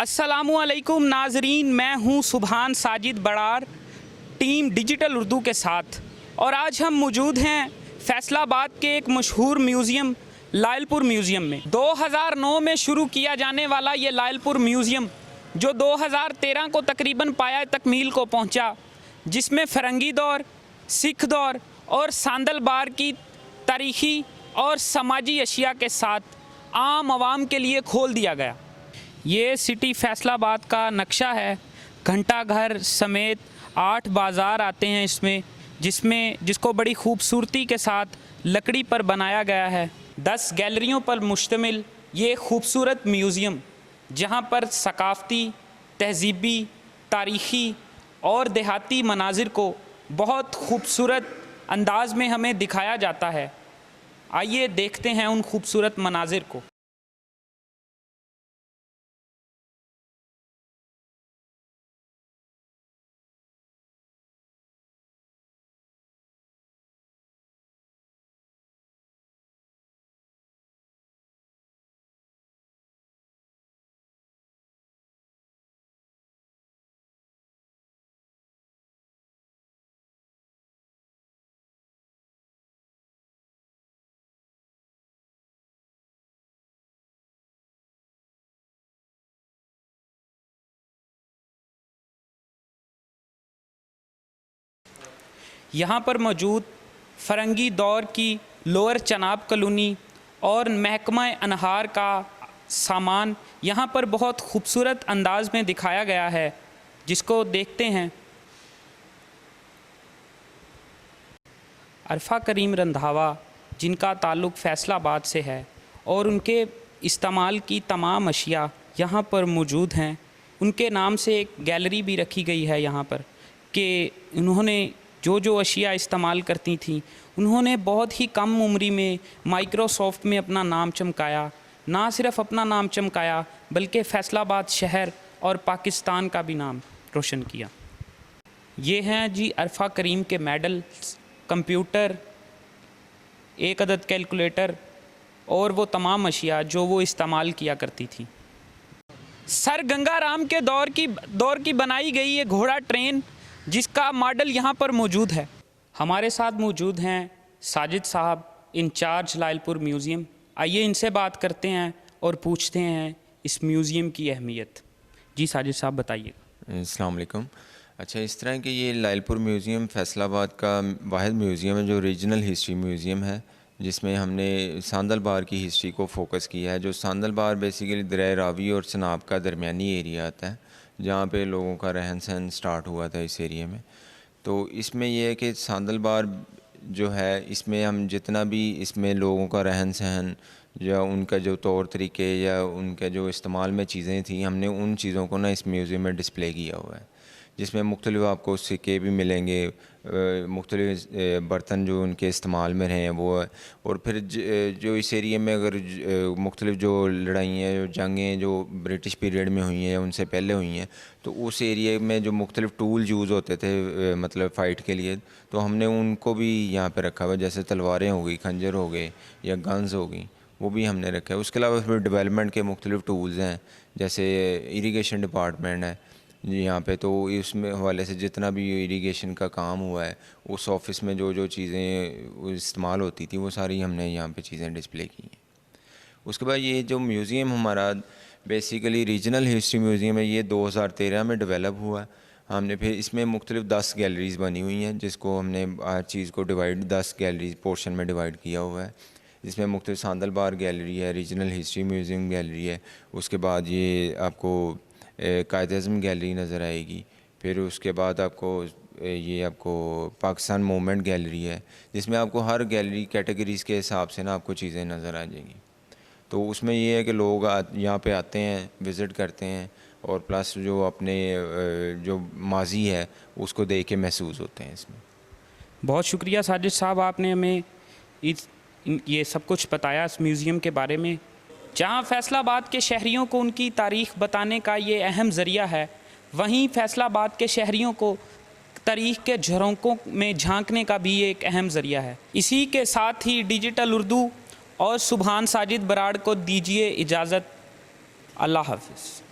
अस्सलामुअलैकुम नाजरीन, मैं हूं सुभान साजिद बराड़ टीम डिजिटल उर्दू के साथ। और आज हम मौजूद हैं फैसलाबाद के एक मशहूर म्यूज़ियम लायलपुर म्यूज़ियम में। 2009 में शुरू किया जाने वाला ये लायलपुर म्यूज़ियम जो 2013 को तकरीबन पाया तकमील को पहुंचा, जिसमें फ़िरंगी दौर, सिख दौर और सांदलबार की तारीख़ी और समाजी अशिया के साथ आम आवाम के लिए खोल दिया गया। ये सिटी फैसलाबाद का नक्शा है। घंटा घर समेत 8 बाज़ार आते हैं इसमें, जिसको बड़ी खूबसूरती के साथ लकड़ी पर बनाया गया है। 10 गैलरियों पर मुश्तमिल ये खूबसूरत म्यूज़ियम, जहाँ पर सकाफ़ती, तहज़ीबी, तारीख़ी और देहाती मनाजिर को बहुत खूबसूरत अंदाज़ में हमें दिखाया जाता है। आइए देखते हैं उन खूबसूरत मनाजिर को। यहाँ पर मौजूद फ़िरंगी दौर की लोअर चनाब कॉलोनी और महकमा अनहार का सामान यहाँ पर बहुत खूबसूरत अंदाज में दिखाया गया है, जिसको देखते हैं। अरफा करीम रंधावा, जिनका ताल्लुक़ फ़ैसलाबाद से है, और उनके इस्तेमाल की तमाम अशिया यहाँ पर मौजूद हैं। उनके नाम से एक गैलरी भी रखी गई है यहाँ पर कि उन्होंने जो अशिया इस्तेमाल करती थीं, उन्होंने बहुत ही कम उम्री में माइक्रोसॉफ्ट में अपना नाम चमकाया। ना सिर्फ अपना नाम चमकाया बल्कि फ़ैसलाबाद शहर और पाकिस्तान का भी नाम रोशन किया। ये हैं जी अरफा करीम के मेडल्स, कंप्यूटर, एक अदद कैलकुलेटर और वो तमाम अशिया जो वो इस्तेमाल किया करती थी। सर गंगाराम के दौर की बनाई गई ये घोड़ा ट्रेन, जिसका मॉडल यहाँ पर मौजूद है। हमारे साथ मौजूद हैं साजिद साहब, इंचार्ज लायलपुर म्यूज़ियम। आइए इनसे बात करते हैं और पूछते हैं इस म्यूज़ियम की अहमियत। जी साजिद साहब बताइए। अस्सलाम वालेकुम। अच्छा, इस तरह कि ये लायलपुर म्यूज़ियम फ़ैसलाबाद का वाहिद म्यूज़ियम है जो रीजनल हिस्ट्री म्यूज़ियम है, जिसमें हमने सांदलबार की हिस्ट्री को फ़ोकस किया है। जो सांदलबार बेसिकली दरिया रावी और चनाब का दरमियानी एरिया आता है, जहाँ पे लोगों का रहन सहन स्टार्ट हुआ था इस एरिया में। तो इसमें यह है कि सांदलबार जो है, इसमें हम जितना भी इसमें लोगों का रहन सहन या उनका जो तौर तरीके या उनके जो इस्तेमाल में चीज़ें थी, हमने उन चीज़ों को ना इस म्यूज़ियम में डिस्प्ले किया हुआ है, जिसमें मुख्तलिफ आपको सिक्के भी मिलेंगे, मुख्तलिफ बर्तन जो उनके इस्तेमाल में रहे हैं वो है। और फिर जो इस एरिया में अगर मुख्तलिफ जो लड़ाइयाँ, जो जंगें जो ब्रिटिश पीरियड में हुई हैं या उनसे पहले हुई हैं, तो उस एरिया में जो मुख्तलिफ टूल यूज़ होते थे मतलब फ़ाइट के लिए, तो हमने उनको भी यहाँ पर रखा हुआ। जैसे तलवारें हो गई, खंजर हो गए या गन्स हो गई, वो भी हमने रखा है। उसके अलावा फिर डेवलपमेंट के मुख्तलिफ टूल्स हैं, जैसे इरीगेशन डिपार्टमेंट है जी यहाँ पे, तो इसमें हवाले से जितना भी इरीगेशन का काम हुआ है, उस ऑफ़िस में जो चीज़ें इस्तेमाल होती थी वो सारी हमने यहाँ पे चीज़ें डिस्प्ले की हैं। उसके बाद ये जो म्यूज़ियम हमारा बेसिकली रीजनल हिस्ट्री म्यूज़ियम है, ये 2013 में डेवलप हुआ है। हमने फिर इसमें मुख्तलिफ 10 गैलरीज़ बनी हुई हैं, जिसको हमने हर चीज़ को 10 गैलरीज पोर्शन में डिवाइड किया हुआ है। इसमें मुख्तलिफ सांदलबार गैलरी है, रीजनल हिस्ट्री म्यूज़ियम गैलरी है। उसके बाद ये आपको कायद-ए-आज़म गैलरी नज़र आएगी। फिर उसके बाद आपको पाकिस्तान मूवमेंट गैलरी है, जिसमें आपको हर गैलरी कैटेगरीज़ के हिसाब से ना आपको चीज़ें नज़र आ जाएंगी। तो उसमें ये है कि लोग यहाँ पे आते हैं, विज़िट करते हैं, और प्लस जो अपने जो माजी है उसको देख के महसूस होते हैं इसमें। बहुत शुक्रिया साजिद साहब, आपने हमें ये सब कुछ बताया इस म्यूज़ियम के बारे में। जहाँ फैसलाबाद के शहरियों को उनकी तारीख़ बताने का ये अहम ज़रिया है, वहीं फैसलाबाद के शहरियों को तारीख़ के झरोकों में झांकने का भी एक अहम ज़रिया है। इसी के साथ ही डिजिटल उर्दू और सुभान साजिद बराड़ को दीजिए इजाज़त। अल्लाह हाफ़िज़।